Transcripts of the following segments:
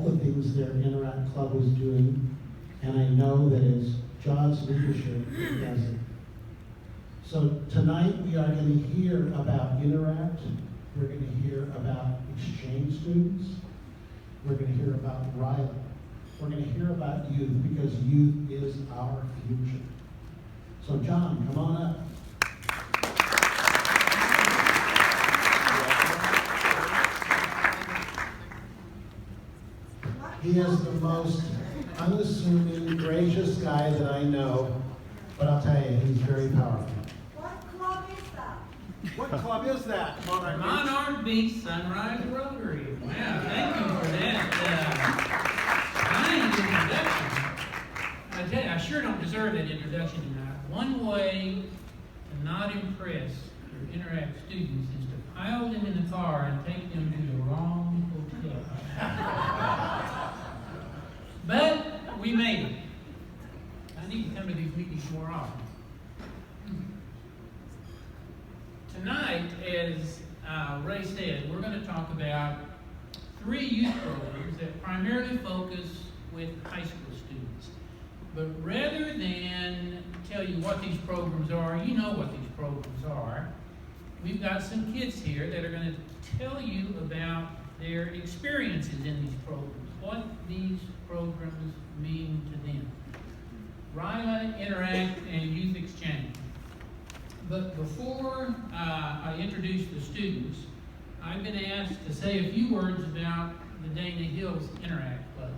all the things their Interact Club was doing, and I know that it's John's leadership that does it. So tonight we are going to hear about Interact. We're going to hear about exchange students. We're going to hear about Riley. We're going to hear about youth, because youth is our future. So John, come on up. He is the most unassuming, gracious guy that I know, but I'll tell you, he's very powerful. What club is that? What club is that? Monarch Beach Sunrise Rotary. Wow, thank you for that kind introduction. I tell you, I sure don't deserve that introduction tonight. One way to not impress your Interact students is to pile them in the car and take them to the wrong hotel. But we made it. I need to come to these meetings more often. Tonight, as Ray said, we're going to talk about 3 youth programs that primarily focus with high school students. But rather than tell you what these programs are, you know what these programs are. We've got some kids here that are going to tell you about their experiences in these programs, what these programs mean to them. Riley, Interact, and Youth Exchange. But before I introduce the students, I've been asked to say a few words about the Laguna Hills Interact Club.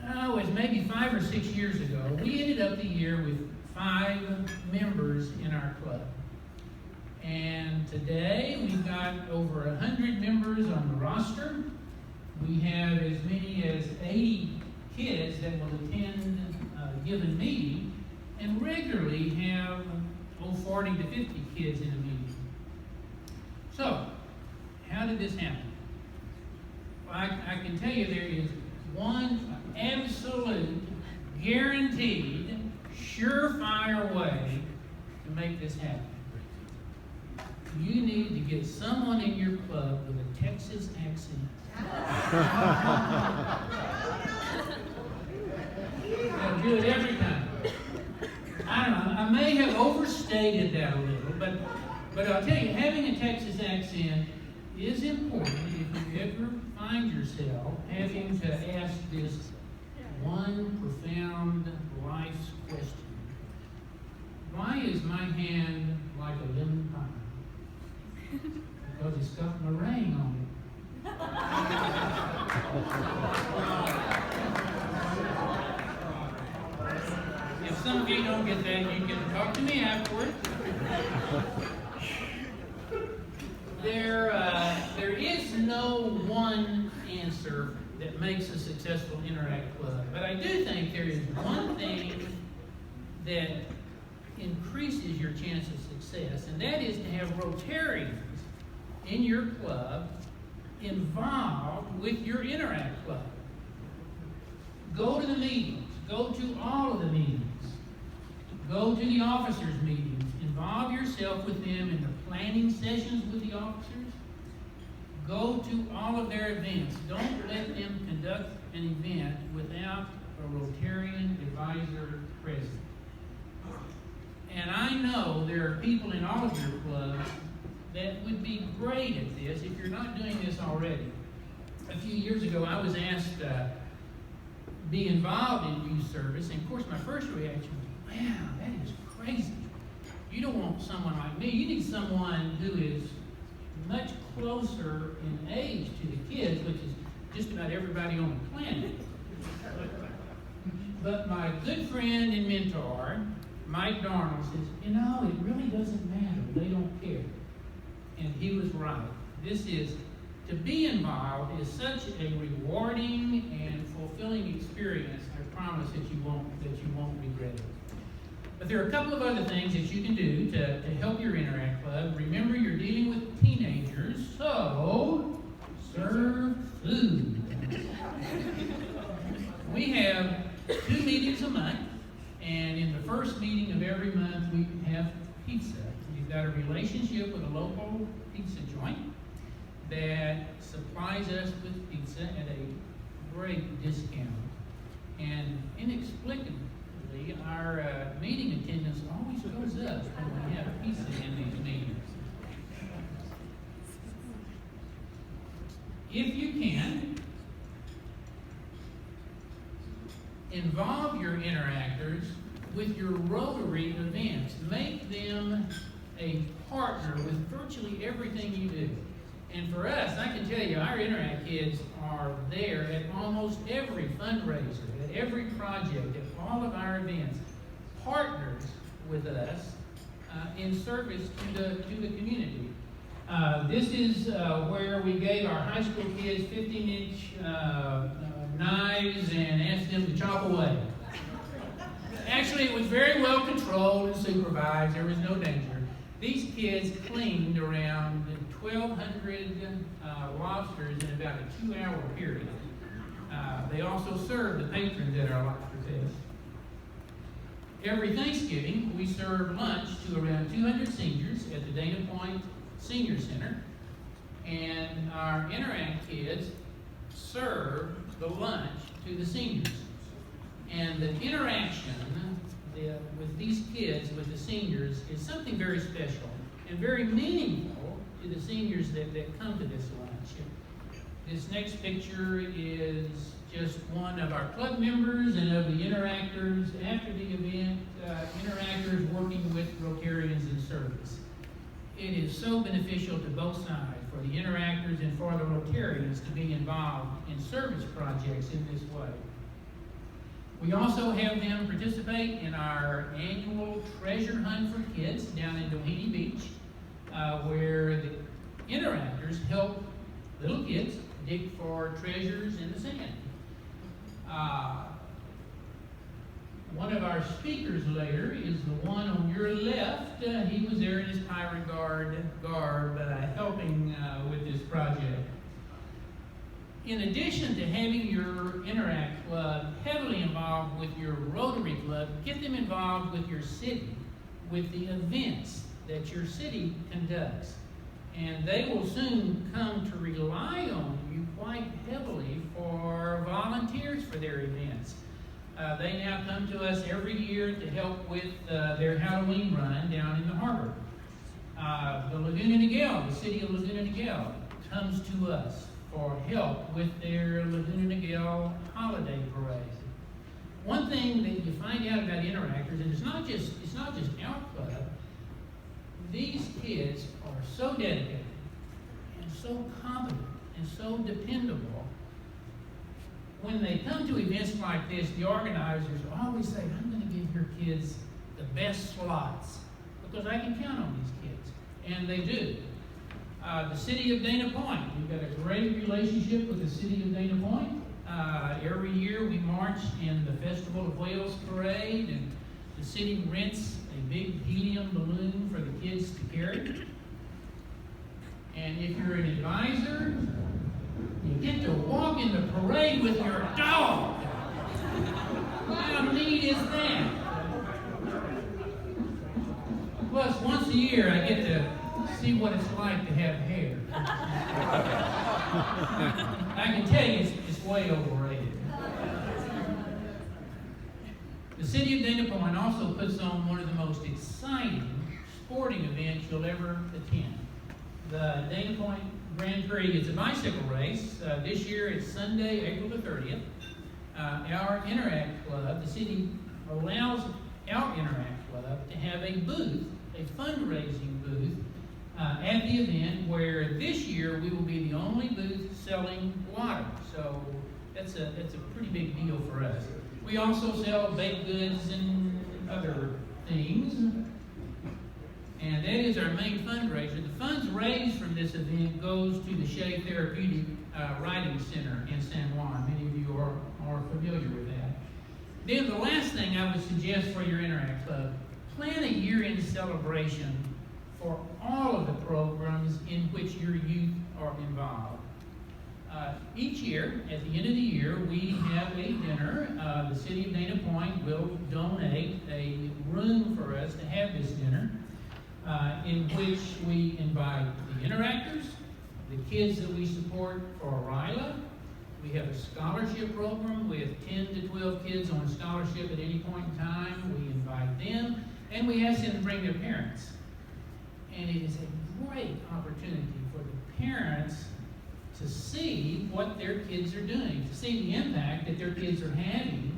It was maybe 5 or 6 years ago. We ended up the year with 5 members in our club. And today we've got over 100 members on the roster. We have as many as 80 kids that will attend a given meeting, and regularly have 40 to 50 kids in a meeting. So, how did this happen? Well, I can tell you there is one absolute, guaranteed, surefire way to make this happen. You need to get someone in your club with a Texas accent. I'll do it every time. I don't know, I may have overstated that a little, but I'll tell you, having a Texas accent is important if you ever find yourself having to ask this one profound life's question. Why is my hand like a lemon pie? Because it's got meringue on it. If some of you don't get that, you can talk to me afterwards. There is no one answer that makes a successful Interact Club, but I do think there is one thing that increases your chance of success, and that is to have Rotarians in your club involved with your Interact Club. Go to the meetings. Go to all of the meetings. Go to the officers' meetings. Involve yourself with them in the planning sessions with the officers. Go to all of their events. Don't let them conduct an event without a Rotarian advisor present. And I know there are people in all of your clubs that would be great at this if you're not doing this already. A few years ago, I was asked to be involved in youth service, and of course my first reaction was, wow, that is crazy. You don't want someone like me. You need someone who is much closer in age to the kids, which is just about everybody on the planet. But my good friend and mentor, Mike Darnell, says, you know, it really doesn't matter. They don't care. And he was right. To be involved is such a rewarding and fulfilling experience. I promise that you won't regret it. But there are a couple of other things that you can do to help your Interact Club. Remember, you're dealing with teenagers, so serve food. We have 2 meetings a month, and in the first meeting of every month, we have pizza. We've got a relationship with a local pizza joint that supplies us with pizza at a great discount. And inexplicably, our meeting attendance always goes up when we have pizza in these meetings. If you can, involve your interactors with your Rotary events. Make them a partner with virtually everything you do. And for us, I can tell you, our Interact kids are there at almost every fundraiser, at every project, at all of our events, partners with us in service to the community. This is where we gave our high school kids 15-inch knives and asked them to chop away. Actually, it was very well controlled and supervised. There was no danger. These kids cleaned around 1,200 lobsters in about a 2-hour period. They also served the patrons at our lobster fest. Every Thanksgiving, we serve lunch to around 200 seniors at the Dana Point Senior Center, and our Interact kids serve the lunch to the seniors. And the interaction with these kids, with the seniors, is something very special and very meaningful to the seniors that come to this lunch. This next picture is just one of our club members and of the interactors after the event, interactors working with Rotarians in service. It is so beneficial to both sides, for the interactors and for the Rotarians, to be involved in service projects in this way. We also have them participate in our annual treasure hunt for kids down in Doheny Beach, where the interactors help little kids dig for treasures in the sand. One of our speakers later is the one on your left. He was there in his pirate garb helping with this project. In addition to having your Interact Club heavily involved with your Rotary Club, get them involved with your city, with the events that your city conducts. And they will soon come to rely on you quite heavily for volunteers for their events. They now come to us every year to help with their Halloween run down in the harbor. The Laguna Niguel, the city of Laguna Niguel, comes to us for help with their Laguna Niguel holiday parade. One thing that you find out about interactors, and it's not just our club, these kids are so dedicated and so competent and so dependable. When they come to events like this, the organizers always say, I'm going to give your kids the best slots because I can count on these kids. And they do. The city of Dana Point, we've got a great relationship with the city of Dana Point. Every year we march in the Festival of Whales Parade, and the city rents a big helium balloon for the kids to carry. And if you're an advisor, you get to walk in the parade with your dog. How neat is that? Plus, once a year I get to see what it's like to have hair. I can tell you it's way overrated. The city of Dana Point also puts on one of the most exciting sporting events you'll ever attend. The Dana Point Grand Prix is a bicycle race. This year it's Sunday, April the 30th. Our Interact Club, the city allows our Interact Club to have a booth, a fundraising booth, at the event, where this year we will be the only booth selling water. So that's a pretty big deal for us. We also sell baked goods and other things. And that is our main fundraiser. The funds raised from this event goes to the Shea Therapeutic Writing Center in San Juan. Many of you are familiar with that. Then the last thing I would suggest for your Interact Club, plan a year-end celebration for all of the programs in which your youth are involved. Each year, at the end of the year, we have a dinner. The city of Dana Point will donate a room for us to have this dinner, in which we invite the interactors, the kids that we support for RILA, We have a scholarship program with 10 to 12 kids on scholarship at any point in time. We invite them, and we ask them to bring their parents. And it is a great opportunity for the parents to see what their kids are doing, to see the impact that their kids are having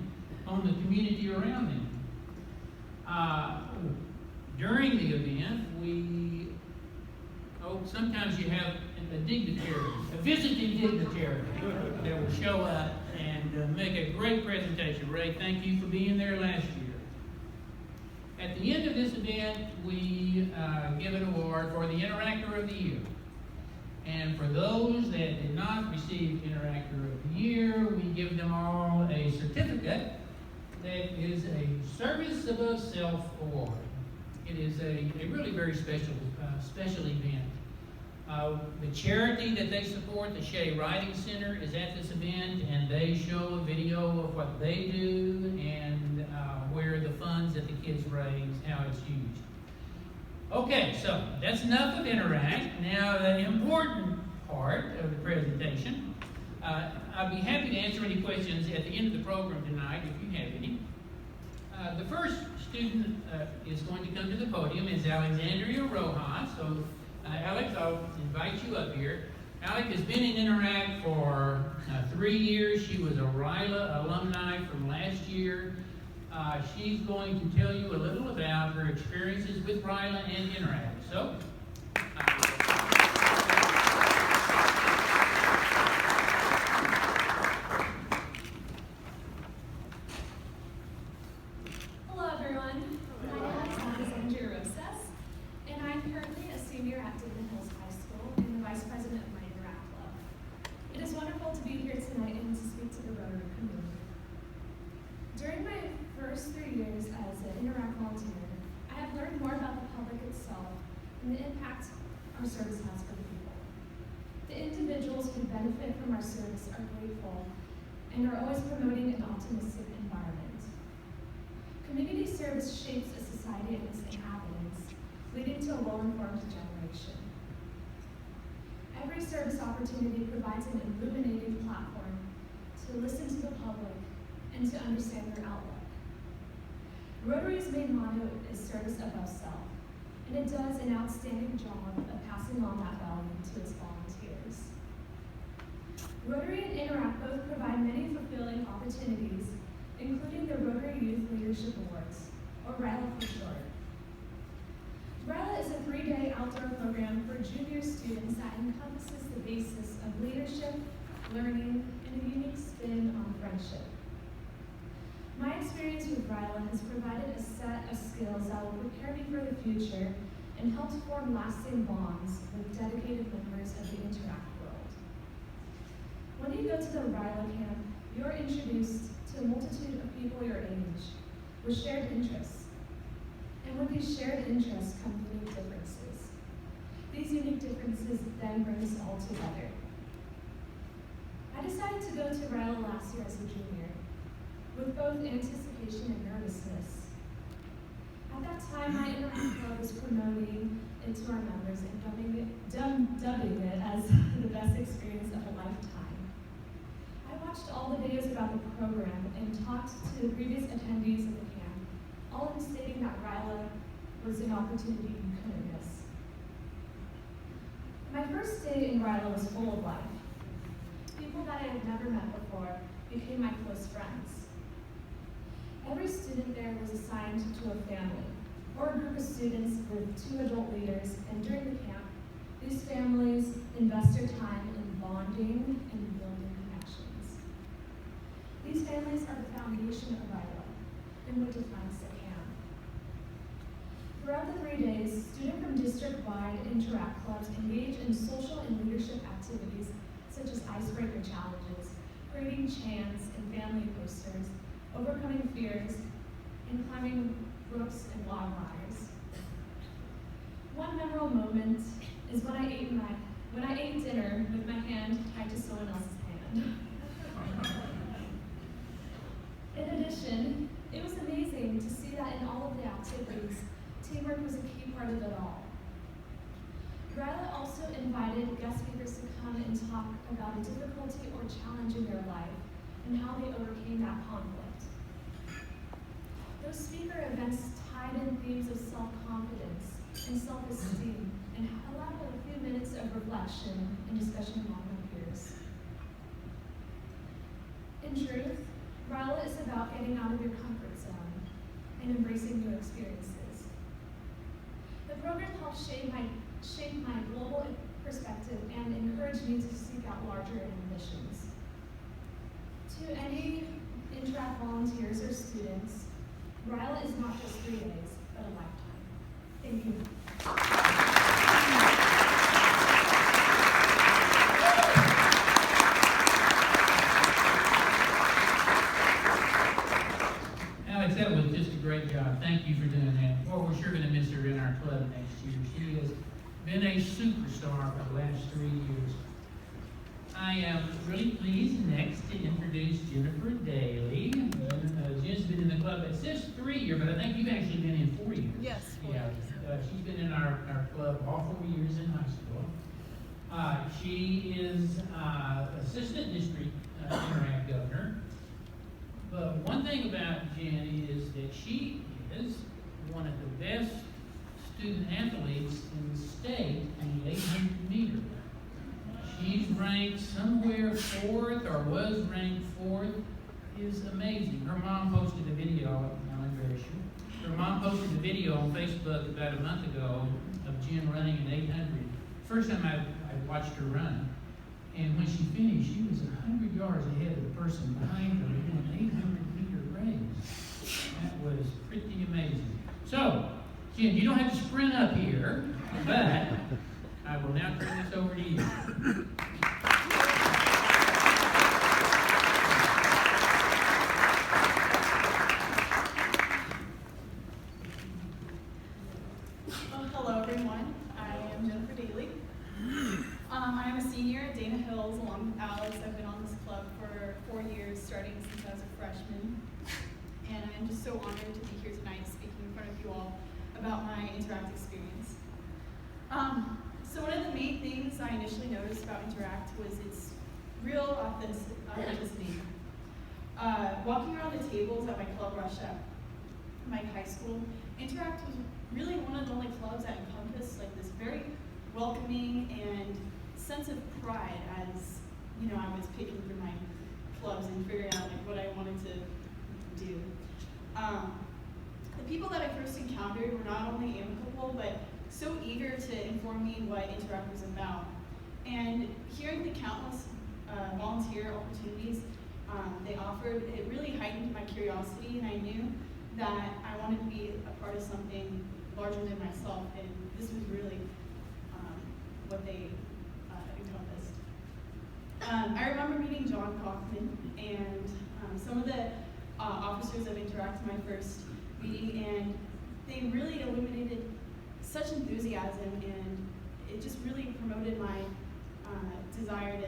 on the community around them. During the event, sometimes you have a dignitary, a visiting dignitary that will show up and make a great presentation. Ray, thank you for being there last year. At the end of this event, we give an award for the Interactor of the Year. And for those that did not receive Interactor of the Year, we give them all a certificate that is a Service Above Self award. It is a really very special event. The charity that they support, the Shea Writing Center, is at this event, and they show a video of what they do and where the funds that the kids raise, how it's used. Okay, so that's enough of Interact. Now the important part of the presentation. I'll be happy to answer any questions at the end of the program tonight if you have any. The first student is going to come to the podium is Alexandria Rojas. So Alex, I'll invite you up here. Alex has been in Interact for 3 years. She was a RILA alumni from last year. She's going to tell you a little about her experiences with RILA and Interact. So, hello everyone. My name is Alexandria Rosas, and I'm currently a senior at Laguna Hills High School and the vice president of my Interact Club. It is wonderful to be here tonight and to speak to the Rotary community. During my first 3 years as an Interact volunteer, I have learned more about the public itself and the impact our service has for the people. The individuals who benefit from our service are grateful and are always promoting an optimistic environment. Community service shapes a society and its inhabitants, leading to a well-informed generation. Every service opportunity provides an illuminating platform to listen to the public and to understand their outlook. Rotary's main motto is service above self, and it does an outstanding job of passing on that value to its volunteers. Rotary and Interact both provide many fulfilling opportunities, including the Rotary Youth Leadership Awards, or RILA for short. RILA is a 3-day outdoor program for junior students that encompasses the basis of leadership, learning, and a unique spin on friendship. My experience with RILA has provided a set of skills that will prepare me for the future and help form lasting bonds with dedicated members of the Interact world. When you go to the RILA camp, you're introduced to a multitude of people your age with shared interests. And with these shared interests come unique differences. These unique differences then bring us all together. I decided to go to RILA last year as a junior, with both anticipation and nervousness. At that time, my Interact Club was promoting it to our members and dubbing it as the best experience of a lifetime. I watched all the videos about the program and talked to the previous attendees of the camp, all of them stating that RILA was an opportunity you couldn't miss. My first day in RILA was full of life. People that I had never met before became my close friends. Every student there was assigned to a family, or a group of students with 2 adult leaders, and during the camp, these families invest their time in bonding and building connections. These families are the foundation of RILA and what defines the camp. Throughout the 3 days, students from district-wide Interact clubs engage in social and leadership activities such as icebreaker challenges, creating chants and family posters, overcoming fears, and climbing ropes and log ladders. One memorable moment is when I ate dinner with my hand tied to someone else's hand. In addition, it was amazing to see that in all of the activities, teamwork was a key part of it all. RILA also invited guest speakers to come and talk about a difficulty or challenge in their life and how they overcame that conflict. Those speaker events tied in themes of self-confidence and self-esteem and allowed a few minutes of reflection and discussion among my peers. In truth, RALA is about getting out of your comfort zone and embracing new experiences. The program helped shape my global perspective and encouraged me to seek out larger ambitions. To any Interact volunteers or students, RALA is not just 3 days, but a lifetime. Thank you. Alex, that was just a great job. Thank you for doing that. Well, we're sure going to miss her in our club next year. She has been a superstar for the last 3 years. I am really pleased next to introduce Jennifer Daly. Jen's been in the club. It says 3 years, but I think you've actually been in 4 years. Yes, 4 Yeah, she's been in our club all 4 years in high school. She is assistant district Interact governor. But one thing about Jen is that she is one of the best student athletes in the state in the 800 meter. She's ranked somewhere 4th or was ranked 4th. Is amazing. Her mom posted a video, I'll embarrass you. Her mom posted a video on Facebook about a month ago of Jen running an 800. First time I watched her run. And when she finished, she was 100 yards ahead of the person behind her in an 800 meter race. That was pretty amazing. So, Jen, you don't have to sprint up here, but I will now turn this over to you. Well, hello everyone. I am Jennifer Daly. I am a senior at Laguna Hills along with Alex. I've been on this club for 4 years, starting since I was a freshman. And I'm just so honored to be here tonight speaking in front of you all about my Interact experience. So one of the main things I initially noticed about Interact was its real authenticity. Walking around the tables at my club rush at my high school, Interact was really one of the only clubs that encompassed like this very welcoming and sense of pride as, you know, I was picking through my clubs and figuring out like what I wanted to do. The people that I first encountered were not only amicable, but so eager to inform me what Interact was about. And hearing the countless volunteer opportunities they offered, it really heightened my curiosity, and I knew that I wanted to be a part of something larger than myself, and this was really what they encompassed. I remember meeting John Kaufman and some of the officers of Interact my first meeting, and they really illuminated such enthusiasm, and it just really promoted my desire to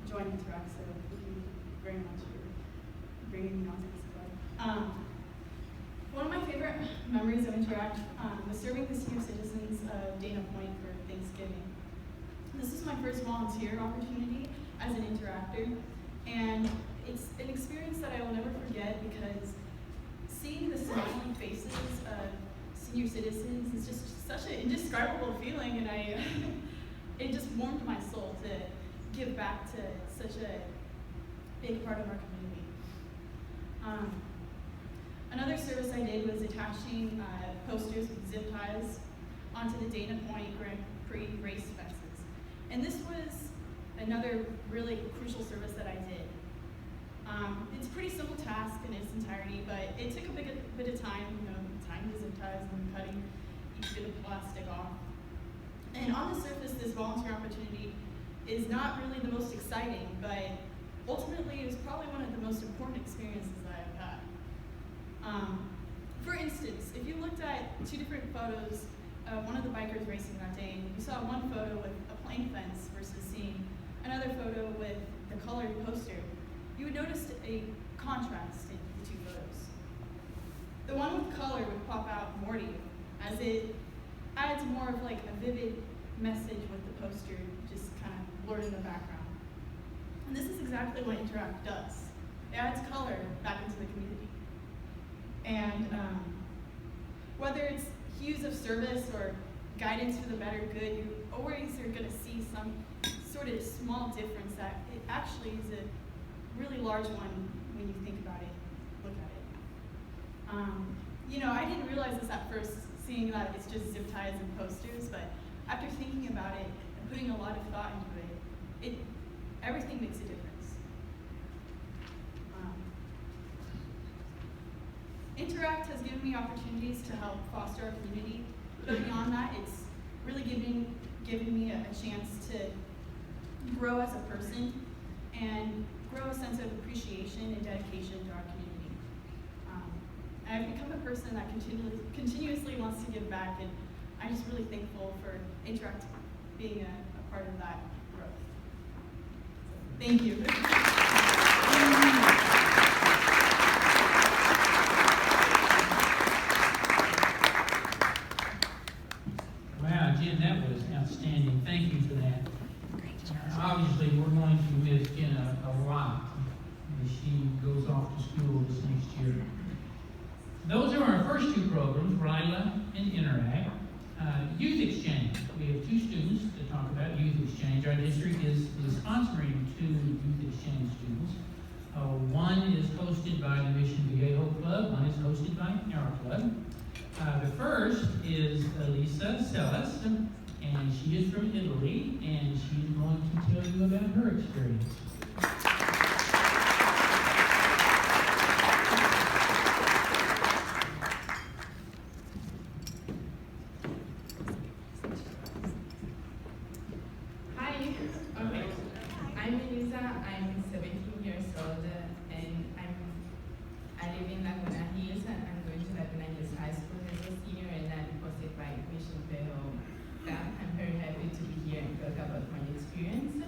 join Interact. So thank you very much for bringing me on to this club. One of my favorite memories of Interact was serving the senior citizens of Dana Point for Thanksgiving. This is my first volunteer opportunity as an interactor, and it's an experience that I will never forget because seeing the smiling faces of senior citizens is just such an indescribable feeling, and it just warmed my soul to give back to such a big part of our community. Another service I did was attaching posters with zip ties onto the Dana Point Grand Prix race fences. And this was another really crucial service that I did. It's a pretty simple task in its entirety, but it took a bit of time, you know, tying the zip ties and cutting each bit of plastic off. And on the surface, this volunteer opportunity is not really the most exciting, but ultimately it was probably one of the most important experiences that I've had. For instance, if you looked at 2 different photos of one of the bikers racing that day, and you saw one photo with a plain fence versus seeing another photo with the colored poster, you would notice a contrast in the 2 photos. The one with color would pop out more to you, as it adds more of like a vivid message with the poster just kind of blurred in the background. And this is exactly what Interact does. It adds color back into the community. And whether it's hues of service or guidance for the better good, you always are going to see some sort of small difference that it actually is a really large one when you think about it, look at it. I didn't realize this at first, seeing that it's just zip ties and posters, but after thinking about it and putting a lot of thought into it, everything makes a difference. Interact has given me opportunities to help foster our community, but beyond that, it's really given me a chance to grow as a person and grow a sense of appreciation and dedication to our community. I've become a person that continuously wants to give back, and I'm just really thankful for Interact being a part of that growth. So, thank you. Wow, Jen, that was outstanding. Thank you for that. Obviously, we're going to miss Jen a lot as she goes off to school this next year. Those are our first two programs, RILA and Interact. Youth Exchange. We have two students to talk about Youth Exchange. Our district is sponsoring two Youth Exchange students. One is hosted by the Mission Viejo Club. One is hosted by our club. The first is Elisa Celis, and she is from Italy, and she's going to tell you about her experience. I'm Elisa, I'm 17 years old, and I live in Laguna Hills, and I'm going to Laguna Hills High School as a senior, and I'm hosted by Mission Viejo. I'm very happy to be here and talk about my experience.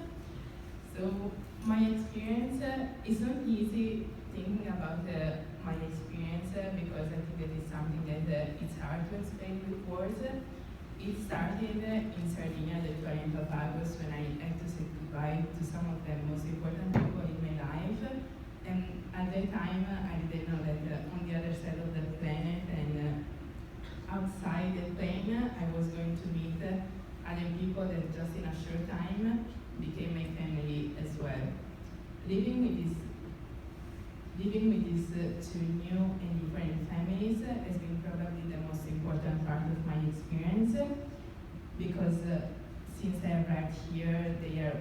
So my experience is not easy thinking about my experience because I think that it's something that it's hard to explain with words. It started in Sardinia, the 20th of August, when I had to say goodbye to some of the most important people in my life. And at that time, I didn't know that on the other side of the planet and outside the plane, I was going to meet other people that just in a short time became my family as well. Living with these two new and different families has been probably the most important part of my experience because since I arrived here, they are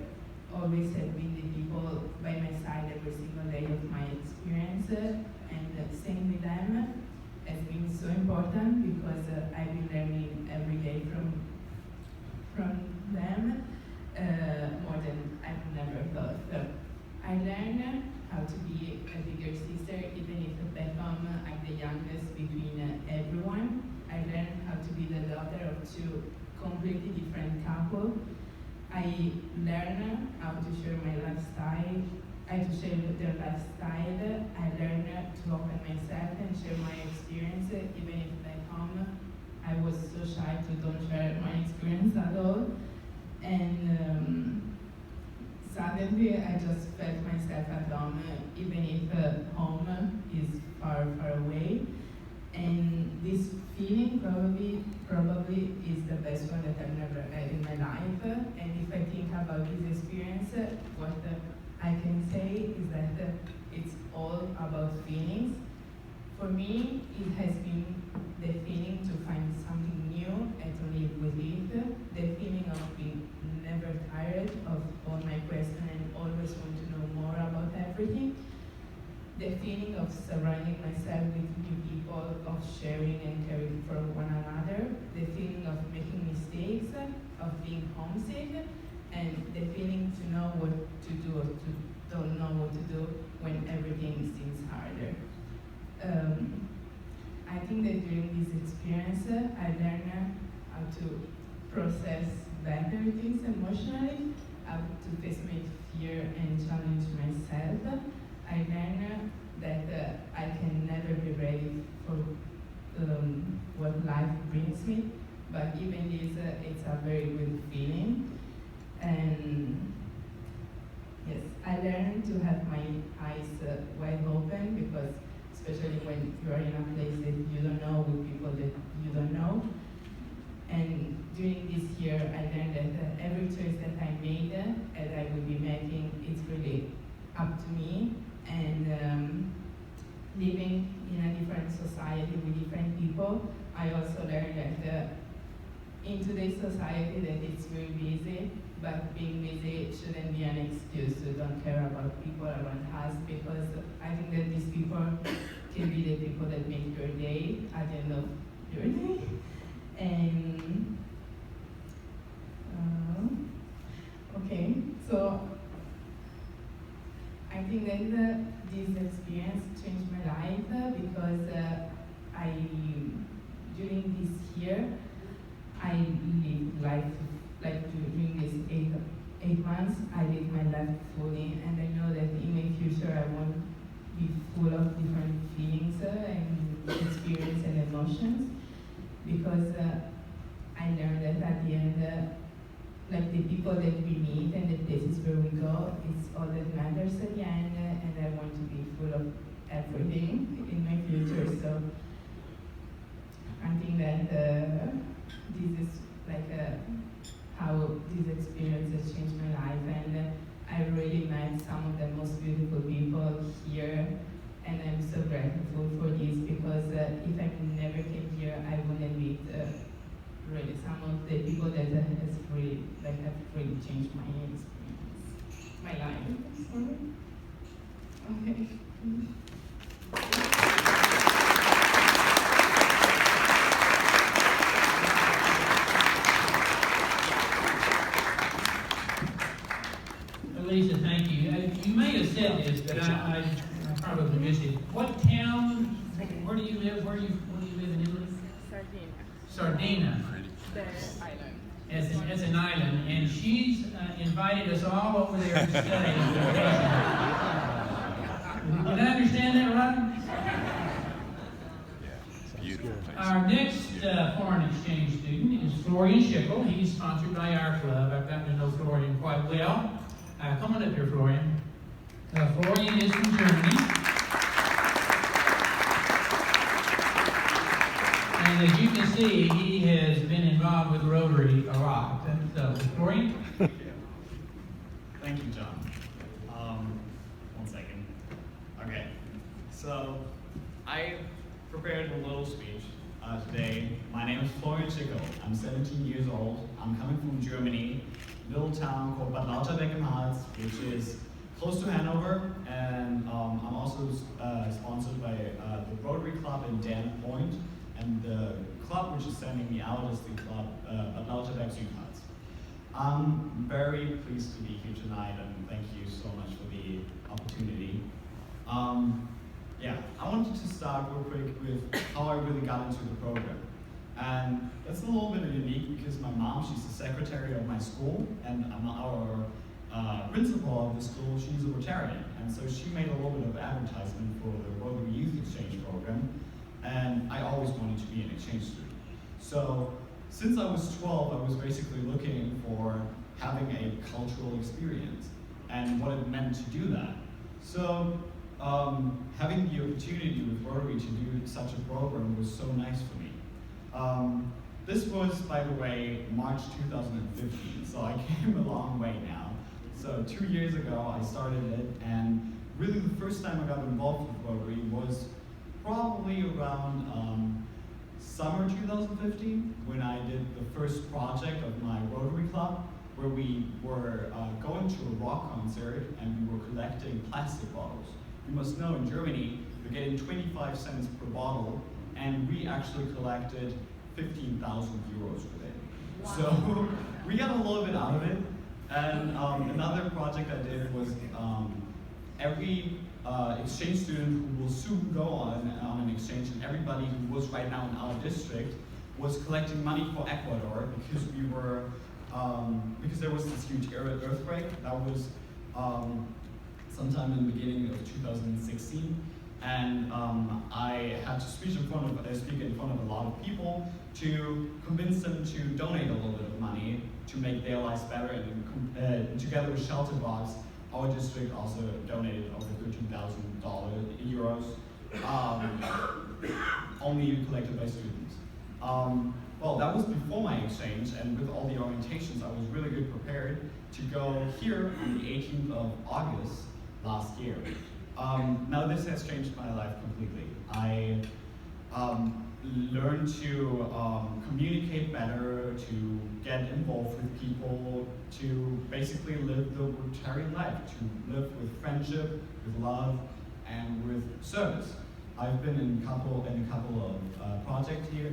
always have been the people by my side every single day of my experience, and staying with them has been so important because I've been learning every day from them more than I've never thought. So I learned how to be a bigger sister, even if back home I'm the youngest between everyone. I learned how to be the daughter of two completely different couples. I learned how to share my lifestyle, to share their lifestyle. I learned to open myself and share my experience, even if back home I was so shy to don't share my experience at all. And suddenly I just felt myself at home, even if home is far, far away. And this feeling probably is the best one that I've never had in my life. And if I think about this experience, what I can say is that it's all about feelings. For me, it has been the feeling to find something new and to live with it. The feeling of being never tired of all my questions and always want to know more about everything. The feeling of surrounding myself with new people, of sharing and caring for one another. The feeling of making mistakes, of being homesick, and the feeling to know what to do or to don't know what to do when everything seems harder. I think that during this experience, I learned how to process better things emotionally, how to face my fear and challenge myself. I learned that I can never be ready for what life brings me, but even this, it's a very good feeling. And yes, I learned to have my eyes wide open, because especially when you are in a place that you don't know, with people that you don't know. And during this year, I learned that every choice that I made and I will be making, it's really up to me. And living in a different society with different people, I also learned that in today's society that it's very busy, but being busy shouldn't be an excuse to don't care about people around us, because I think that these people can be the people that make your day at the end of your day. And okay, so I think that this experience changed my life, because during this year, I lived life, like during these eight months, I lived my life fully, and I know that in my future I won't be full of different feelings and experience and emotions, because I learned that at the end, like the people that we meet and the places where we go, it's all that matters at the end, and I want to be full of everything in my future. So I think that this is like how this experience has changed my life, and I really met some of the most beautiful people here, and I'm so grateful for this, because if I never came here, I wouldn't meet really some of the people that have really changed my experience, my life. Okay. Lisa, thank you. You may have said this, but I probably missed it. What town, where do you live? Where do you live in Italy? Sardina. The island. It's an island, and she's invited us all over there to study. Did I understand that right? Our next foreign exchange student is Florian Schickel. He's sponsored by our club. I've gotten to know Florian quite well. Come on up here, Florian. Florian is from Germany. And as you can see, he has been involved with Rotary a lot. And so, Florian? Thank you, John. 1 second. Okay. So, I prepared a little speech today. My name is Florian Schickel. I'm 17 years old. I'm coming from Germany, a little town called Bad Lauterbeck im Harz, which is close to Hanover, and I'm also sponsored by the Rotary Club in Dan Point, and the club which is sending me out is the club Bad Lauterbeck im Harz. I'm very pleased to be here tonight, and thank you so much for the opportunity. Yeah, I wanted to start real quick with how I really got into the program. And that's a little bit unique because my mom, she's the secretary of my school, and our principal of the school, she's a Rotarian. And so she made a little bit of advertisement for the Rotary Youth Exchange Program, and I always wanted to be an exchange student. So since I was 12, I was basically looking for having a cultural experience and what it meant to do that. So having the opportunity with Rotary to do such a program was so nice for me. This was, by the way, March 2015, so I came a long way now. So 2 years ago I started it, and really the first time I got involved with Rotary was probably around summer 2015, when I did the first project of my Rotary Club, where we were going to a rock concert and we were collecting plastic bottles. You must know in Germany, you're getting 25 cents per bottle, and we actually collected 15,000 euros with it. Wow. So we got a little bit out of it. And another project I did was every exchange student who will soon go on an exchange, and everybody who was right now in our district was collecting money for Ecuador, because we were because there was this huge earthquake that was sometime in the beginning of 2016, and I had to speak in front of a lot of people to convince them to donate a little bit of money to make their lives better. And together with Shelter Box, our district also donated over €13,000 only collected by students. Well, that was before my exchange, and with all the orientations, I was really good prepared to go here on the 18th of August last year. Now this has changed my life completely. I learned to communicate better, to get involved with people, to basically live the Rotarian life, to live with friendship, with love, and with service. I've been in a couple of projects here.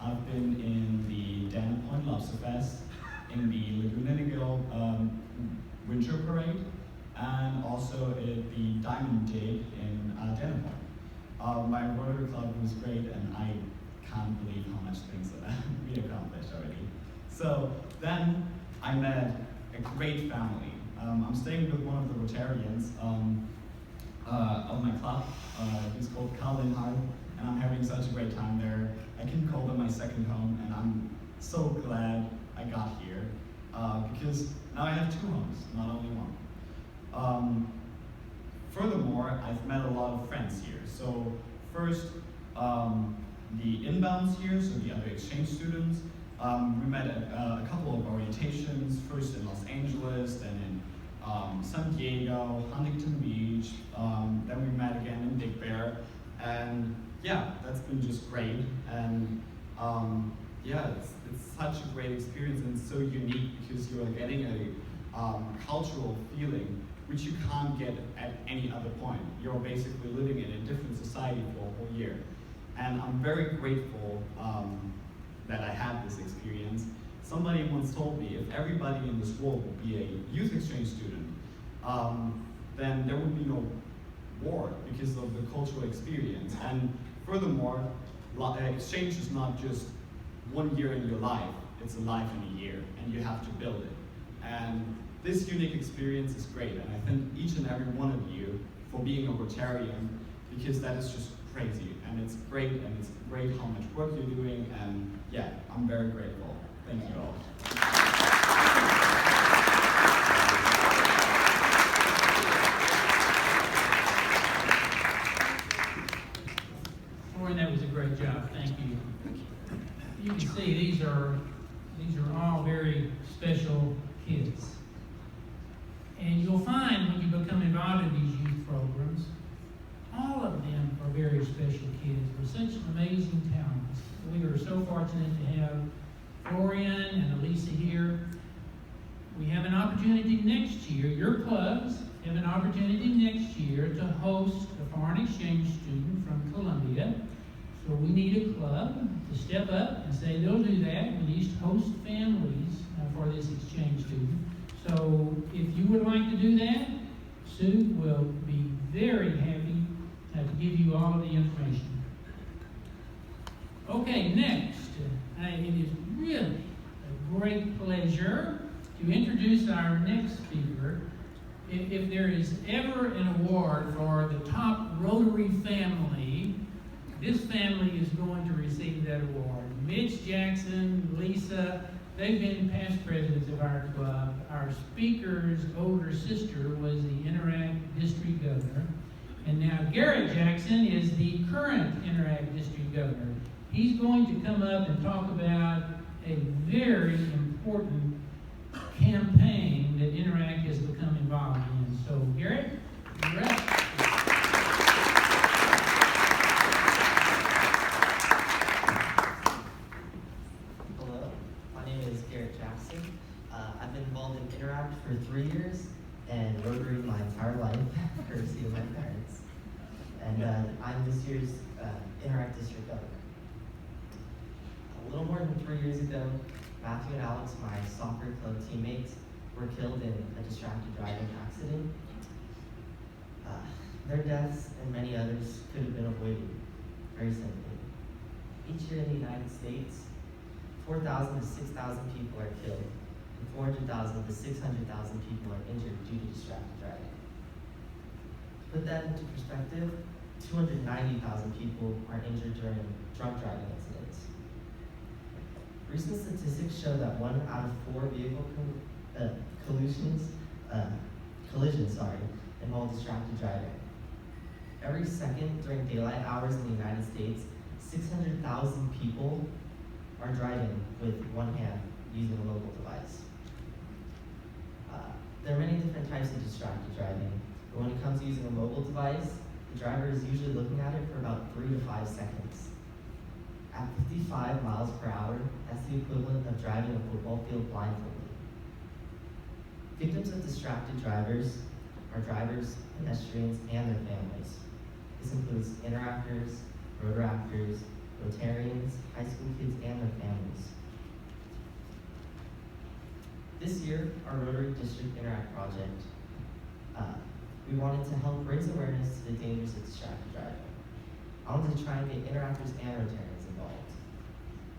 I've been in the Dana Point Lobster Fest, in the Laguna Hills Winter Parade, and also at the Diamond Dig in Dana Point. My Rotary Club was great, and I can't believe how much things we accomplished already. So then I met a great family. I'm staying with one of the Rotarians of my club. He's called Calvin Hart, and I'm having such a great time there. I can call them my second home, and I'm so glad I got here because now I have two homes, not only one. Furthermore, I've met a lot of friends here. So first, the inbounds here, so the other exchange students. We met at a couple of orientations, first in Los Angeles, then in San Diego, Huntington Beach, then we met again in Big Bear, and yeah, that's been just great. And yeah, it's such a great experience, and it's so unique because you're getting a cultural feeling which you can't get at any other point. You're basically living in a different society for a whole year. And I'm very grateful that I had this experience. Somebody once told me, if everybody in this world would be a youth exchange student, then there would be no war because of the cultural experience. And furthermore, exchange is not just 1 year in your life, it's a life in a year, and you have to build it. And this unique experience is great, and I thank each and every one of you for being a Rotarian, because that is just crazy, and it's great how much work you're doing, and yeah, I'm very grateful. Thank you all. Lauren, that was a great job. Thank you. You can see these are all very special kids. And you'll find when you become involved in these youth programs, all of them are very special kids with such amazing talents. We are so fortunate to have Florian and Elisa here. We have an opportunity next year, your clubs have an opportunity next year to host a foreign exchange student from Colombia. So we need a club to step up and say they'll do that. We need to host families for this exchange student. So if you would like to do that, Sue will be very happy to give you all of the information. Okay, next, it is really a great pleasure to introduce our next speaker. If there is ever an award for the top Rotary family, this family is going to receive that award. Mitch, Jackson, Lisa, they've been past presidents of our club. Our speaker's older sister was the Interact District Governor. And now Garrett Jackson is the current Interact District Governor. He's going to come up and talk about a very important campaign that Interact has become involved in. So Garrett, you're up. I've been involved in Interact for 3 years and Rotary my entire life, courtesy of my parents. And I'm this year's Interact District Governor. A little more than 3 years ago, Matthew and Alex, my soccer club teammates, were killed in a distracted driving accident. Their deaths and many others could have been avoided very simply. Each year in the United States, 4,000 to 6,000 people are killed, and 400,000 to 600,000 people are injured due to distracted driving. To put that into perspective, 290,000 people are injured during drunk driving incidents. Recent statistics show that 1 out of 4 vehicle collisions involve distracted driving. Every second during daylight hours in the United States, 600,000 people are driving with one hand using a mobile device. There are many different types of distracted driving, but when it comes to using a mobile device, the driver is usually looking at it for about 3 to 5 seconds. At 55 miles per hour, that's the equivalent of driving a football field blindfolded. Victims of distracted drivers are drivers, pedestrians, and their families. This includes interactors, rotaractors, Rotarians, high school kids, and their families. This year, our Rotary District Interact project, we wanted to help raise awareness to the dangers of distracted driving. I wanted to try and get interactors and Rotarians involved.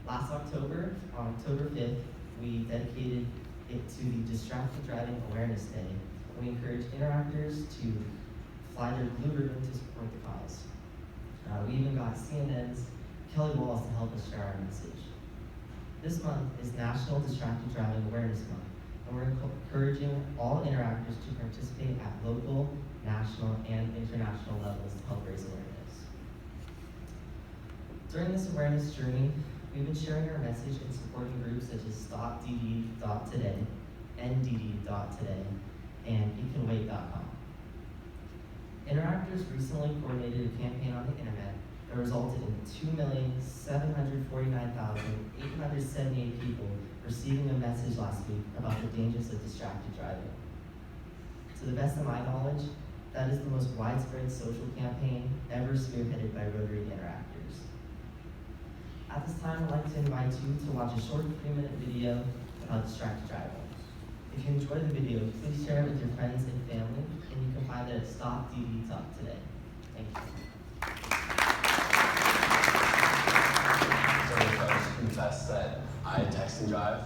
Last October, on October 5th, we dedicated it to the Distracted Driving Awareness Day. We encouraged interactors to fly their blue ribbon to support the cause. We even got CNN's Kelly Walls to help us share our message. This month is National Distracted Driving Awareness Month, and we're encouraging all interactors to participate at local, national, and international levels to help raise awareness. During this awareness journey, we've been sharing our message in supporting groups such as stopdd.today, ndd.today, and itcanwait.com. Interactors recently coordinated a campaign on the internet that resulted in 2,749,878 people receiving a message last week about the dangers of distracted driving. To the best of my knowledge, that is the most widespread social campaign ever spearheaded by Rotary interactors. At this time, I'd like to invite you to watch a short 3-minute video about distracted driving. If you enjoyed the video, please share it with your friends and family, and you can find it at stopdd.today. Thank you. So I just confess that I text and drive.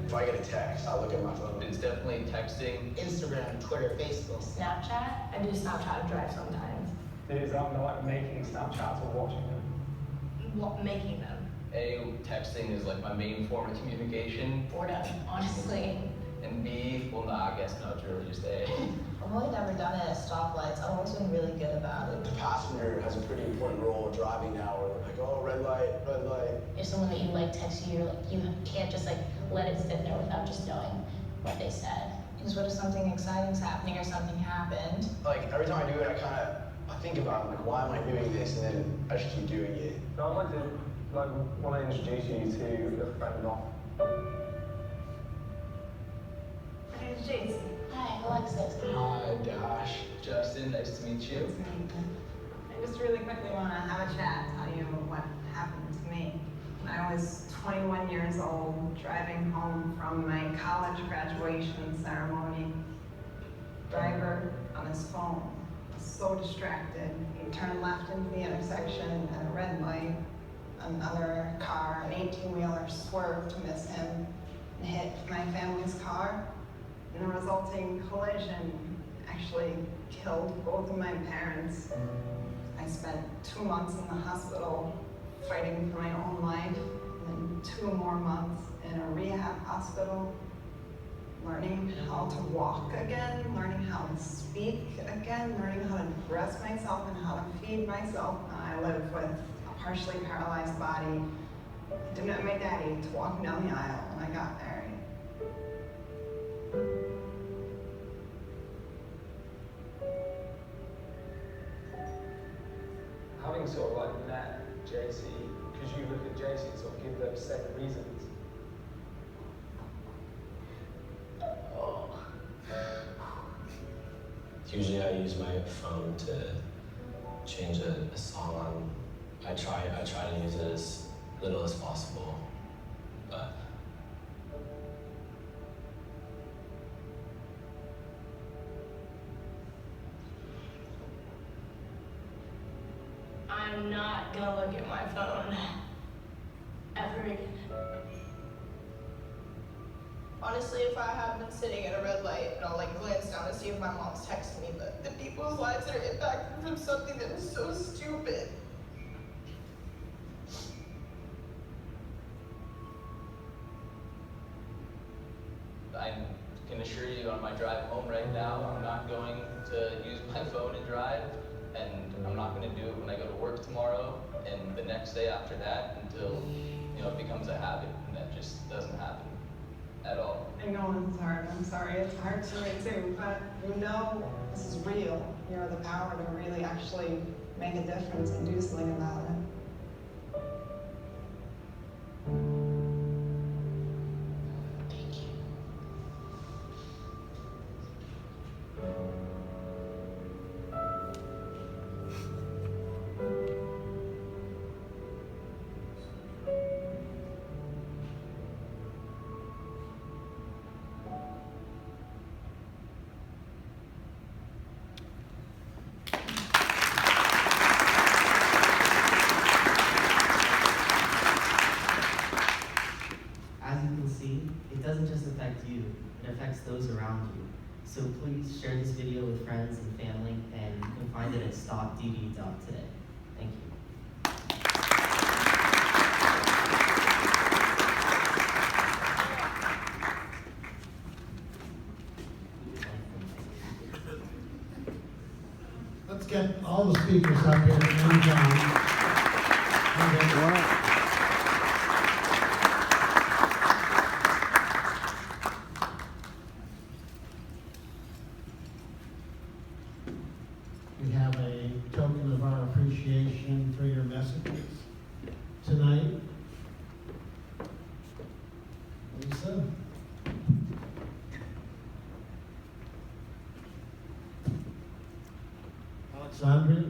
If I get a text, I look at my phone. It's definitely texting. Instagram, Twitter, Facebook, Snapchat. I do Snapchat and drive sometimes. Is that like making Snapchats or watching them? Making them. Texting is like my main form of communication. Boredom, honestly. And B, well, I guess no, it's really just A. I've only never done it at stoplights. I've always been really good about it. The passenger has a pretty important role in driving now. We're like, oh, red light, red light. If someone that you like texts you, you can't just let it sit there without just knowing what they said. Because what if something exciting's happening or something happened? Like every time I do it, I think about like, why am I doing this? And then I just keep doing it. So I'd like to want to introduce you to a friend of. My name's Jason. Hi, Alexis. Hi, Dash. Justin, nice to meet you. I just really quickly want to have a chat, tell you what happened to me. When I was 21 years old, driving home from my college graduation ceremony, driver on his phone was so distracted. He turned left into the intersection at a red light. Another car, an 18-wheeler, swerved to miss him and hit my family's car. And the resulting collision actually killed both of my parents. I spent 2 months in the hospital fighting for my own life, and then 2 more months in a rehab hospital, learning how to walk again, learning how to speak again, learning how to dress myself and how to feed myself. I live with a partially paralyzed body. I didn't have my daddy to walk me down the aisle when I got married. Having sort of met JC, because you look at JC and sort of give those same reasons. Oh. Usually I use my phone to change a song on. I try to use it as little as possible, but I'm not gonna look at my phone ever again. Honestly, if I had been sitting at a red light and I'll like glance down to see if my mom's texting me, but the people's lives that are impacted from something that is so stupid. I can assure you on my drive home right now, I'm not going to use my phone and drive, and I'm not going to do it when I go to work tomorrow, and the next day after that until, it becomes a habit, and that just doesn't happen at all. I know it's hard. I'm sorry. It's hard for me too, but this is real. You know, the power to really actually make a difference and do something about it. Thank you. As you can see, it doesn't just affect you, it affects those around you. So please share this video with friends and family, and you can find it at stopdd.today. Thank you. Let's get all the speakers up here and John. We have a token of our appreciation for your messages tonight. Lisa? Alexandria?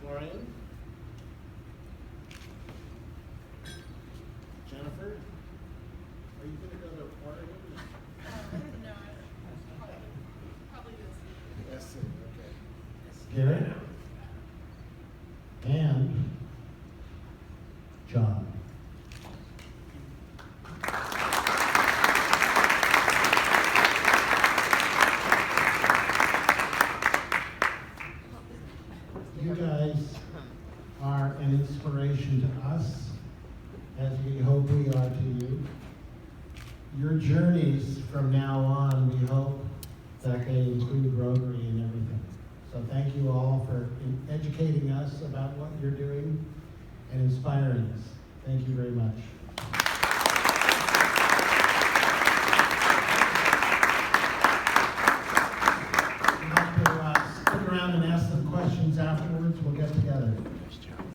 Florian? Jennifer? Are you gonna go to Oregon? No, probably this. Yes, okay. Garrett? And John. You guys are an inspiration to us, as we hope we are to you. Your journeys from now on, we hope that they include Rotary and everything. So thank you all for educating us about what you're doing and inspiring us. Thank you very much.